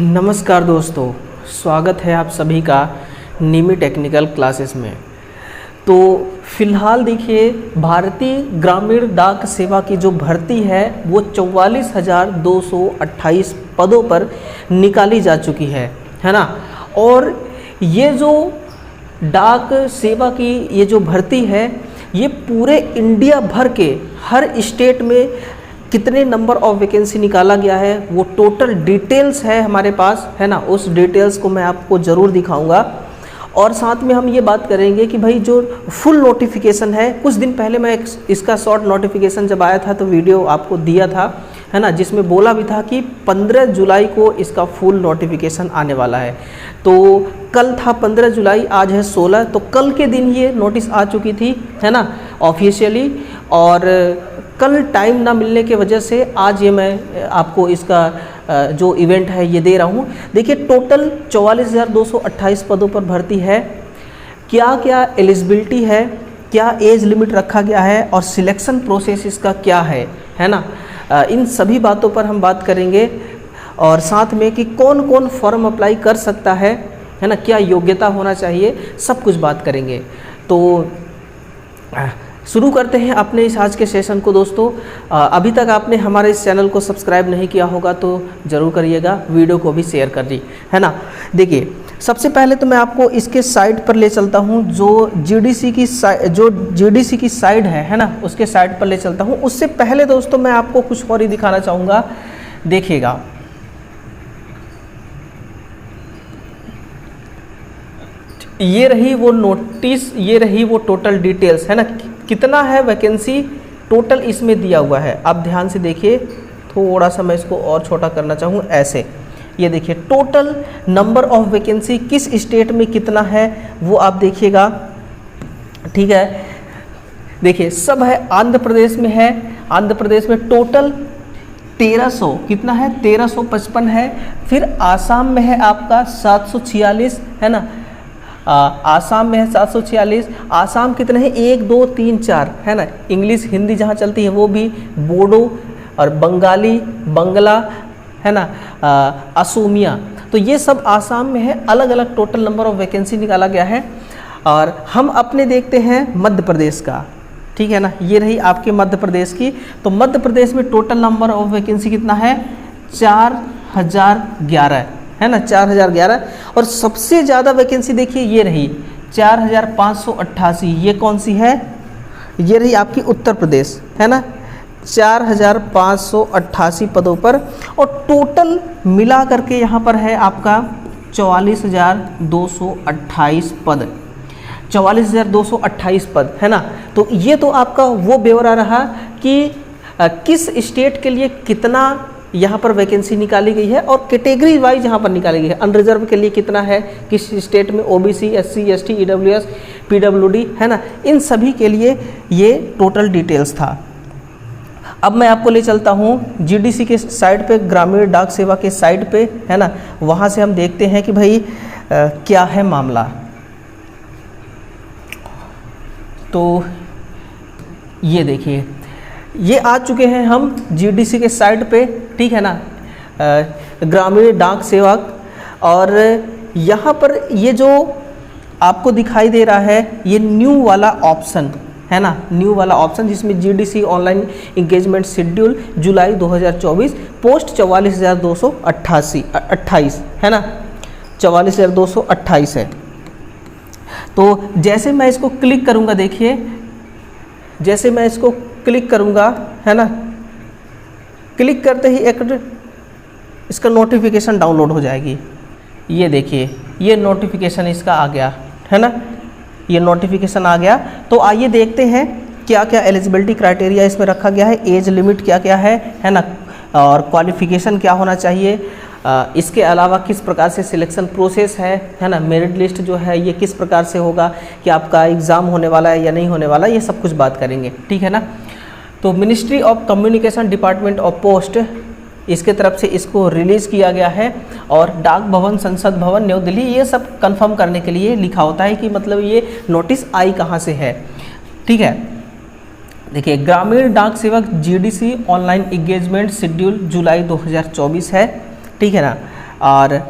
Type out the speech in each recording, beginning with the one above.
नमस्कार दोस्तों, स्वागत है आप सभी का निमी टेक्निकल क्लासेस में। तो फिलहाल देखिए, भारतीय ग्रामीण डाक सेवा की जो भर्ती है वो 44,228 पदों पर निकाली जा चुकी है ना। और ये जो डाक सेवा की ये जो भर्ती है ये पूरे इंडिया भर के हर स्टेट में कितने नंबर ऑफ वैकेंसी निकाला गया है वो टोटल डिटेल्स है हमारे पास, है ना। उस डिटेल्स को मैं आपको ज़रूर दिखाऊंगा। और साथ में हम ये बात करेंगे कि भाई जो फुल नोटिफिकेशन है, कुछ दिन पहले मैं इसका शॉर्ट नोटिफिकेशन जब आया था तो वीडियो आपको दिया था, है ना, जिसमें बोला भी था कि 15 जुलाई को इसका फुल नोटिफिकेशन आने वाला है। तो कल था 15 जुलाई, आज है 16, तो कल के दिन ये नोटिस आ चुकी थी, है ना, ऑफिशियली। और कल टाइम ना मिलने के वजह से आज ये मैं आपको इसका जो इवेंट है ये दे रहा हूँ। देखिए, टोटल 44,228 पदों पर भर्ती है। क्या क्या एलिजिबिलिटी है, क्या एज लिमिट रखा गया है और सिलेक्शन प्रोसेस इसका क्या है ना। इन सभी बातों पर हम बात करेंगे और साथ में कि कौन कौन फॉर्म अप्लाई कर सकता है ना, क्या योग्यता होना चाहिए, सब कुछ बात करेंगे। तो शुरू करते हैं अपने इस आज के सेशन को। दोस्तों, अभी तक आपने हमारे इस चैनल को सब्सक्राइब नहीं किया होगा तो ज़रूर करिएगा, वीडियो को भी शेयर कर दी, है ना। देखिए, सबसे पहले तो मैं आपको इसके साइट पर ले चलता हूं, जो जीडीसी की साइट है ना, उसके साइट पर ले चलता हूं। उससे पहले दोस्तों मैं आपको कुछ और ही दिखाना चाहूँगा। देखिएगा, ये रही वो नोटिस, ये रही वो टोटल डिटेल्स, है ना। कितना है वैकेंसी टोटल इसमें दिया हुआ है, आप ध्यान से देखिए। थोड़ा सा मैं इसको और छोटा करना चाहूँ, ऐसे। ये देखिए, टोटल नंबर ऑफ वैकेंसी किस स्टेट में कितना है वो आप देखिएगा, ठीक है। देखिए, सब है आंध्र प्रदेश में है। आंध्र प्रदेश में टोटल 1300 कितना है, 1355 है। फिर आसाम में है आपका 746, है ना। आसाम में है 746। आसाम कितने हैं, 1 2 3 4, है ना। इंग्लिश हिंदी जहाँ चलती है वो भी, बोडो और बंगाली, बंगला, है ना, असमिया, तो ये सब आसाम में है। अलग अलग टोटल नंबर ऑफ वैकेंसी निकाला गया है। और हम अपने देखते हैं मध्य प्रदेश का, ठीक है ना। ये रही आपके मध्य प्रदेश की। तो मध्य प्रदेश में टोटल नंबर ऑफ वैकेंसी कितना है, 4011, है ना, 4011। और सबसे ज़्यादा वैकेंसी देखिए ये रही 4588। ये कौन सी है, ये रही आपकी उत्तर प्रदेश, है ना, 4588 पदों पर। और टोटल मिला करके यहाँ पर है आपका 44,228 पद, 44,228 पद, है ना। तो ये तो आपका वो ब्यौरा रहा कि किस स्टेट के लिए कितना यहाँ पर वैकेंसी निकाली गई है और कैटेगरी वाइज यहाँ पर निकाली गई है। अनरिजर्व के लिए कितना है, किस स्टेट में, OBC, SC, ST, EWS, PWD, है ना, इन सभी के लिए ये टोटल डिटेल्स था। अब मैं आपको ले चलता हूँ जीडीसी के साइट पे, ग्रामीण डाक सेवा के साइट पे, है ना। वहाँ से हम देखते हैं कि भाई क्या है मामला। तो ये देखिए, ये आ चुके हैं हम जीडीसी के साइट पे, ठीक है ना, ग्रामीण डाक सेवक। और यहाँ पर ये जो आपको दिखाई दे रहा है ये न्यू वाला ऑप्शन, है ना, न्यू वाला ऑप्शन, जिसमें जीडीसी ऑनलाइन इंगेजमेंट शेड्यूल जुलाई 2024, पोस्ट 44,228, है ना, 44,228 है। तो जैसे मैं इसको क्लिक करूँगा, देखिए, जैसे मैं इसको क्लिक करूँगा, है ना, क्लिक करते ही एक इसका नोटिफिकेशन डाउनलोड हो जाएगी। ये देखिए, ये नोटिफिकेशन इसका आ गया, है ना, ये नोटिफिकेशन आ गया। तो आइए देखते हैं क्या क्या एलिजिबिलिटी क्राइटेरिया इसमें रखा गया है, एज लिमिट क्या क्या है ना, और क्वालिफिकेशन क्या होना चाहिए। इसके अलावा किस प्रकार से सिलेक्शन प्रोसेस है ना, मेरिट लिस्ट जो है ये किस प्रकार से होगा, कि आपका एग्ज़ाम होने वाला है या नहीं होने वाला, ये सब कुछ बात करेंगे, ठीक है ना। तो ministry of communication department of post, इसके तरफ से इसको रिलीज़ किया गया है। और डाक भवन, संसद भवन, न्यू दिल्ली, ये सब कंफर्म करने के लिए लिखा होता है कि मतलब ये नोटिस आई कहाँ से है, ठीक है। देखिए, ग्रामीण डाक सेवक जीडीसी ऑनलाइन एंगेजमेंट शेड्यूल जुलाई 2024 है, ठीक है ना। और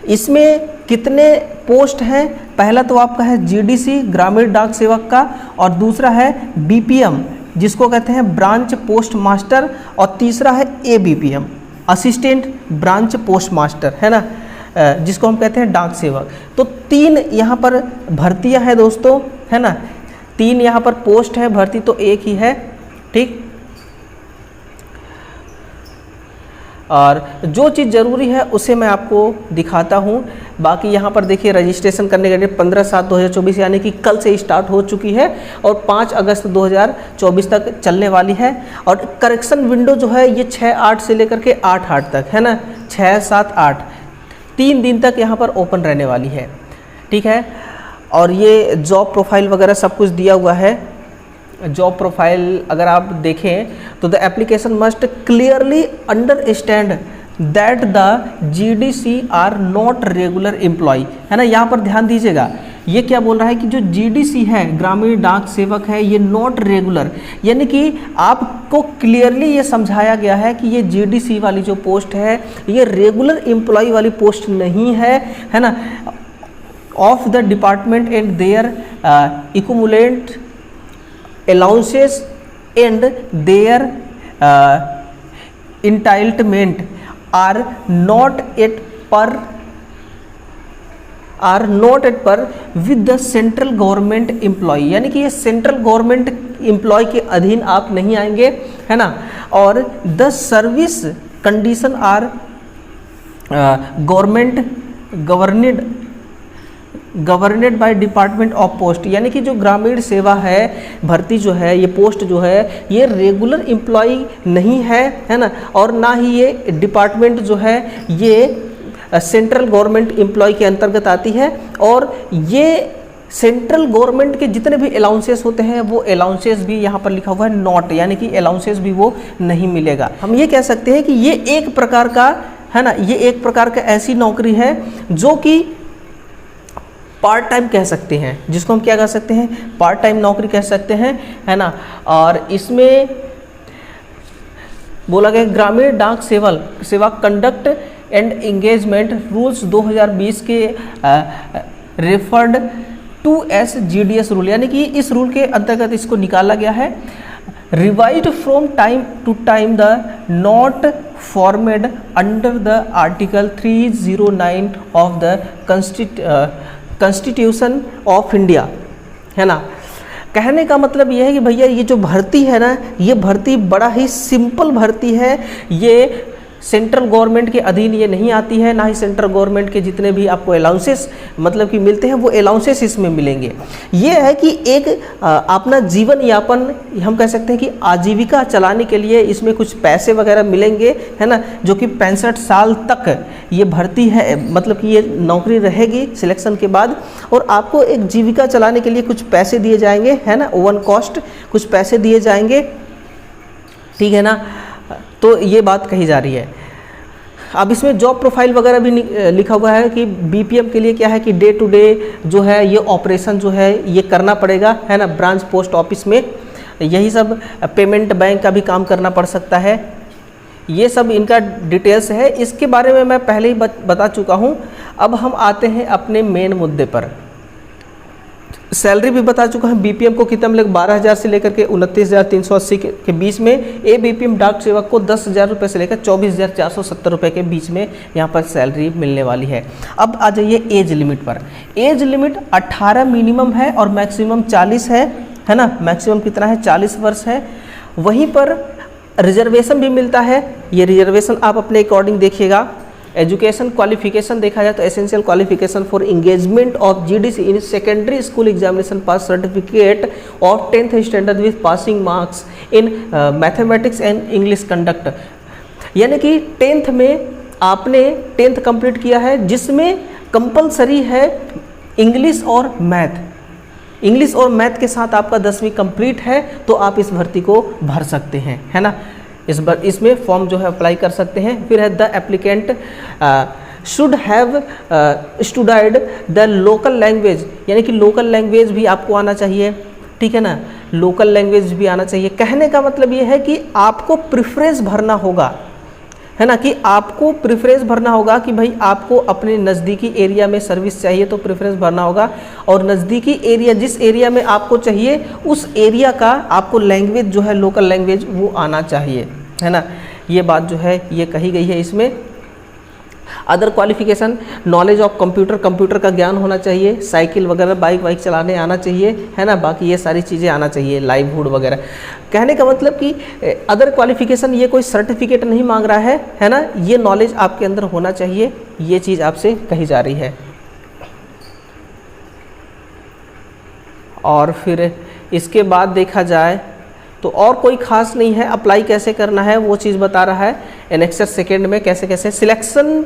इसमें कितने पोस्ट हैं? पहला तो आपका है जीडीसी ग्रामीण डाक सेवक का, और दूसरा है बीपीएम जिसको कहते हैं ब्रांच पोस्ट मास्टर, और तीसरा है ABPM assistant branch post master, है ना, जिसको हम कहते हैं डाक सेवक। तो 3 यहाँ पर भर्तियाँ हैं दोस्तों, है ना, 3 यहाँ पर पोस्ट है, भर्ती तो एक ही है, ठीक। और जो चीज़ ज़रूरी है उसे मैं आपको दिखाता हूँ। बाकी यहाँ पर देखिए रजिस्ट्रेशन करने के लिए 15/7/2024 यानी कि कल से स्टार्ट हो चुकी है और 5 अगस्त 2024 तक चलने वाली है। और करेक्शन विंडो जो है ये 6/8 से लेकर के 8/8 तक, है ना, 6, 7, 8 3 दिन तक यहाँ पर ओपन रहने वाली है, ठीक है। और ये जॉब प्रोफाइल वगैरह सब कुछ दिया हुआ है। जॉब प्रोफाइल अगर आप देखें तो the application must clearly understand that the GDC are not regular employ, है ना। यहाँ पर ध्यान दीजिएगा, ये क्या बोल रहा है कि जो जीडीसी है ग्रामीण डाक सेवक है ये नॉट रेगुलर, यानी कि आपको क्लियरली ये समझाया गया है कि ये जीडीसी वाली जो पोस्ट है ये रेगुलर एम्प्लॉय वाली पोस्ट नहीं है ना, of the department and their accumulate allowances and their entitlement are not at par with the central government employee, यानी कि ये सेंट्रल गवर्नमेंट एम्प्लॉय के अधीन आप नहीं आएंगे, है ना। और the service condition are government governed by department of post, यानी कि जो ग्रामीण सेवा है भर्ती जो है ये पोस्ट जो है ये रेगुलर एम्प्लॉय नहीं है, है ना, और ना ही ये डिपार्टमेंट जो है ये सेंट्रल गवर्नमेंट एम्प्लॉय के अंतर्गत आती है। और ये सेंट्रल गवर्नमेंट के जितने भी अलाउंसेस होते हैं वो अलाउंसेस भी यहाँ पर लिखा हुआ है नॉट, यानी कि अलाउंसेस भी वो नहीं मिलेगा। हम ये कह सकते हैं कि ये एक प्रकार का, है ना, ये एक प्रकार का ऐसी नौकरी है जो कि पार्ट टाइम कह सकते हैं, जिसको हम क्या कह सकते हैं, पार्ट टाइम नौकरी कह सकते हैं, है ना। और इसमें बोला गया ग्रामीण डाक सेवा कंडक्ट एंड एंगेजमेंट रूल्स 2020 के referred to as GDS rule, यानी कि इस रूल के अंतर्गत इसको निकाला गया है। Revised from time to time the not formed under the article 309 of the constitution of India, है ना। कहने का मतलब ये है कि भैया ये जो भर्ती है ना ये भर्ती बड़ा ही सिंपल भर्ती है, ये सेंट्रल गवर्नमेंट के अधीन ये नहीं आती है, ना ही सेंट्रल गवर्नमेंट के जितने भी आपको अलाउंसेस मतलब कि मिलते हैं वो अलाउंसेस इसमें मिलेंगे। ये है कि एक अपना जीवन यापन हम कह सकते हैं कि आजीविका चलाने के लिए इसमें कुछ पैसे वगैरह मिलेंगे, है ना, जो कि 65 साल तक ये भर्ती है, मतलब कि ये नौकरी रहेगी सिलेक्शन के बाद, और आपको एक जीविका चलाने के लिए कुछ पैसे दिए जाएंगे, है ना, ओवन कॉस्ट कुछ पैसे दिए जाएंगे, ठीक है ना। तो ये बात कही जा रही है। अब इसमें जॉब प्रोफाइल वगैरह भी लिखा हुआ है कि बीपीएम के लिए क्या है कि डे टू डे जो है ये ऑपरेशन जो है ये करना पड़ेगा, है ना, ब्रांच पोस्ट ऑफिस में, यही सब पेमेंट बैंक का भी काम करना पड़ सकता है, ये सब इनका डिटेल्स है। इसके बारे में मैं पहले ही बता चुका हूँ। अब हम आते हैं अपने मेन मुद्दे पर। सैलरी भी बता चुका है, बीपीएम को कितना मिलेगा 12,000 से लेकर के 29,380 के बीच में, ए बीपीएम डाक सेवक को 10,000 रुपये से लेकर 24,470 रुपये के बीच में यहाँ पर सैलरी मिलने वाली है। अब आ जाइए एज लिमिट पर। एज लिमिट 18 मिनिमम है और मैक्सिमम 40 है ना, मैक्सिमम कितना है 40 वर्ष है। वहीं पर रिजर्वेशन भी मिलता है, ये रिजर्वेशन आप अपने अकॉर्डिंग देखिएगा। एजुकेशन क्वालिफिकेशन देखा जाए तो essential qualification for engagement of GDC in secondary school examination pass certificate of 10th standard with passing marks in mathematics and English conduct, यानी कि 10th में आपने 10th कंप्लीट किया है जिसमें कंपलसरी है इंग्लिश और मैथ, इंग्लिश और मैथ के साथ आपका 10वीं कंप्लीट है तो आप इस भर्ती को भर सकते हैं, है ना। इसमें फॉर्म जो है अप्लाई कर सकते हैं। फिर है the applicant should have studied the local language, यानी कि लोकल लैंग्वेज भी आपको आना चाहिए, ठीक है ना, लोकल लैंग्वेज भी आना चाहिए। कहने का मतलब ये है कि आपको प्रेफरेंस भरना होगा, है ना, कि आपको प्रेफरेंस भरना होगा कि भाई आपको अपने नज़दीकी एरिया में सर्विस चाहिए तो प्रेफरेंस भरना होगा, और नज़दीकी एरिया जिस एरिया में आपको चाहिए उस एरिया का आपको लैंग्वेज जो है लोकल लैंग्वेज वो आना चाहिए, है ना। ये बात जो है ये कही गई है इसमें। Other qualification, knowledge of computer, computer का ज्ञान होना चाहिए, साइकिल वगैरह बाइक वाइक चलाने आना चाहिए, है ना, बाकी ये सारी चीज़ें आना चाहिए, लाइवहुड वगैरह। कहने का मतलब कि अदर क्वालिफिकेशन ये कोई सर्टिफिकेट नहीं मांग रहा है ना, ये नॉलेज आपके अंदर होना चाहिए, ये चीज़ आपसे कही जा रही है। और फिर इसके बाद देखा जाए तो और कोई खास नहीं है, अप्लाई कैसे करना है वो चीज़ बता रहा है। एनेक्सर सेकेंड में कैसे कैसे सिलेक्शन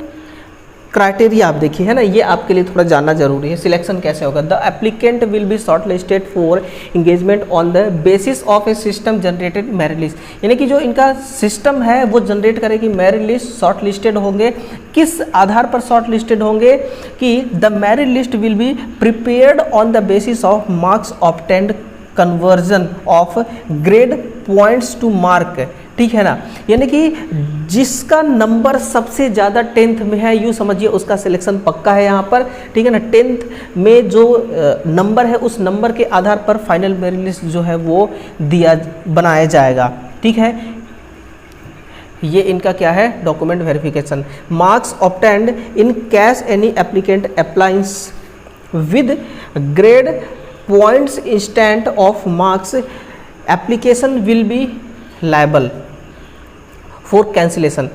क्राइटेरिया आप देखिए, है ना, ये आपके लिए थोड़ा जानना जरूरी है। सिलेक्शन कैसे होगा? The applicant will be short listed for engagement on the basis of A system generated merit list, यानी कि जो इनका सिस्टम है वो जनरेट करेगी मेरिट लिस्ट, शॉर्ट लिस्टेड होंगे। किस आधार पर शॉर्ट लिस्टेड होंगे? कि the merit list will be prepared on the basis of marks obtained conversion of grade points to mark, ठीक है ना, यानी कि जिसका नंबर सबसे ज़्यादा 10th में है, यूँ समझिए उसका सिलेक्शन पक्का है यहाँ पर, ठीक है ना। 10th में जो नंबर है उस नंबर के आधार पर फाइनल मेरिट लिस्ट जो है वो बनाया जाएगा, ठीक है। ये इनका क्या है? Document verification. Marks obtained in cash any applicant appliance with grade points instant of marks application will be liable for cancellation,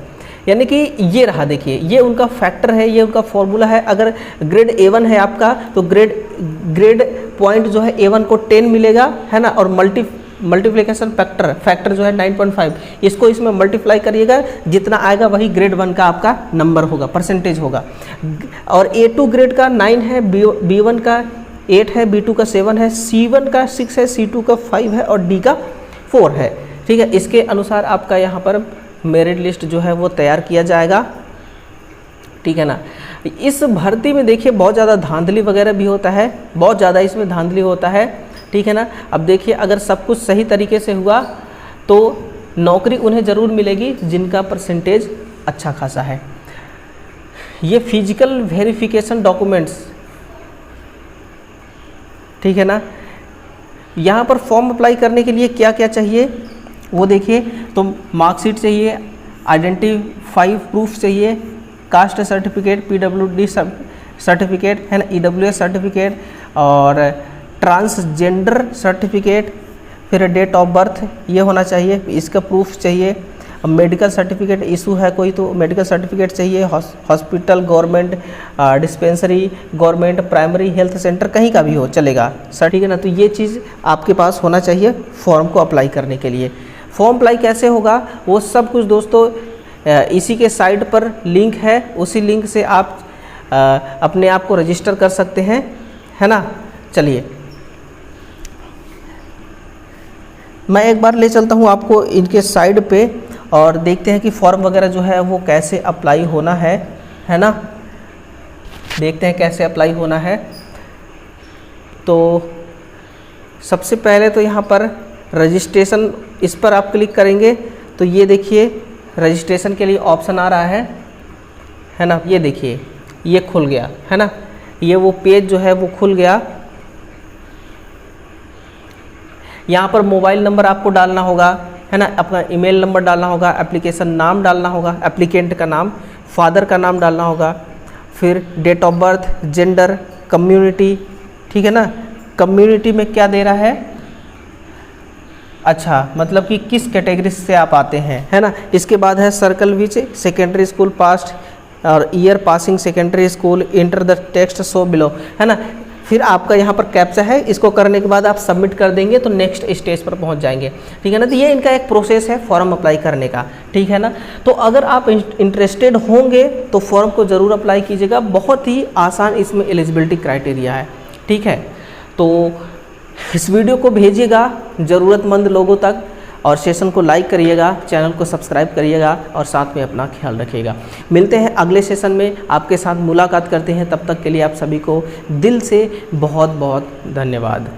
यानी कि ये रहा, देखिए ये उनका फैक्टर है, ये उनका फॉर्मूला है। अगर ग्रेड A1 है आपका तो ग्रेड पॉइंट जो है A1 को 10 मिलेगा, है ना, और मल्टीप्लिकेशन फैक्टर जो है 9.5, इसको इसमें मल्टीप्लाई करिएगा, जितना आएगा वही ग्रेड 1 का आपका नंबर होगा, परसेंटेज होगा। और A2 ग्रेड का 9 है, B1 का 8 है, B2 का 7 है, C1 का 6 है, C2 का 5 है और D का 4 है, ठीक है। इसके अनुसार आपका यहाँ पर मेरिट लिस्ट जो है वो तैयार किया जाएगा, ठीक है ना। इस भर्ती में देखिए बहुत ज़्यादा धांधली वगैरह भी होता है, बहुत ज़्यादा इसमें धांधली होता है, ठीक है ना। अब देखिए अगर सब कुछ सही तरीके से हुआ तो नौकरी उन्हें ज़रूर मिलेगी जिनका परसेंटेज अच्छा खासा है। ये फिजिकल वेरिफिकेशन डॉक्यूमेंट्स, ठीक है ना। यहाँ पर फॉर्म अप्लाई करने के लिए क्या क्या चाहिए वो देखिए, तो मार्कशीट चाहिए, आइडेंटिफाई प्रूफ चाहिए, कास्ट सर्टिफिकेट, PWD सर्टिफिकेट, है ना, EWS सर्टिफिकेट और ट्रांसजेंडर सर्टिफिकेट, फिर डेट ऑफ बर्थ ये होना चाहिए, इसका प्रूफ चाहिए। मेडिकल सर्टिफिकेट इशू है कोई तो मेडिकल सर्टिफिकेट चाहिए, hospital, government dispensary, government primary health centre कहीं का भी हो चलेगा सर, ठीक है ना। तो ये चीज़ आपके पास होना चाहिए फॉर्म को अप्लाई करने के लिए। फॉर्म अप्लाई कैसे होगा वो सब कुछ दोस्तों इसी के साइट पर लिंक है, उसी लिंक से आप अपने आप को रजिस्टर कर सकते हैं, है ना। चलिए मैं एक बार ले चलता हूँ आपको इनके साइड पे और देखते हैं कि फॉर्म वगैरह जो है वो कैसे अप्लाई होना है ना। देखते हैं कैसे अप्लाई होना है। तो सबसे पहले तो यहाँ पर रजिस्ट्रेशन, इस पर आप क्लिक करेंगे तो ये देखिए रजिस्ट्रेशन के लिए ऑप्शन आ रहा है ना। ये देखिए ये खुल गया, है ना, ये वो पेज जो है वो खुल गया। यहाँ पर मोबाइल नंबर आपको डालना होगा, है ना, अपना ईमेल नंबर डालना होगा, एप्लीकेशन नाम डालना होगा, एप्लीकेंट का नाम, फादर का नाम डालना होगा, फिर date of birth, gender, community, ठीक है ना। कम्युनिटी में क्या दे रहा है, अच्छा मतलब कि किस कैटेगरी से आप आते हैं, है ना। इसके बाद है circle which secondary school passed और year passing secondary school, enter the text so below, है ना। फिर आपका यहाँ पर कैप्चा है, इसको करने के बाद आप सबमिट कर देंगे तो नेक्स्ट स्टेज पर पहुँच जाएंगे, ठीक है ना। तो ये इनका एक प्रोसेस है फॉर्म अप्लाई करने का, ठीक है ना। तो अगर आप इंटरेस्टेड होंगे तो फॉर्म को ज़रूर अप्लाई कीजिएगा, बहुत ही आसान इसमें एलिजिबिलिटी क्राइटेरिया है, ठीक है। तो इस वीडियो को भेजिएगा ज़रूरतमंद लोगों तक और सेशन को लाइक करिएगा, चैनल को सब्सक्राइब करिएगा और साथ में अपना ख्याल रखिएगा। मिलते हैं अगले सेशन में, आपके साथ मुलाकात करते हैं। तब तक के लिए आप सभी को दिल से बहुत बहुत धन्यवाद।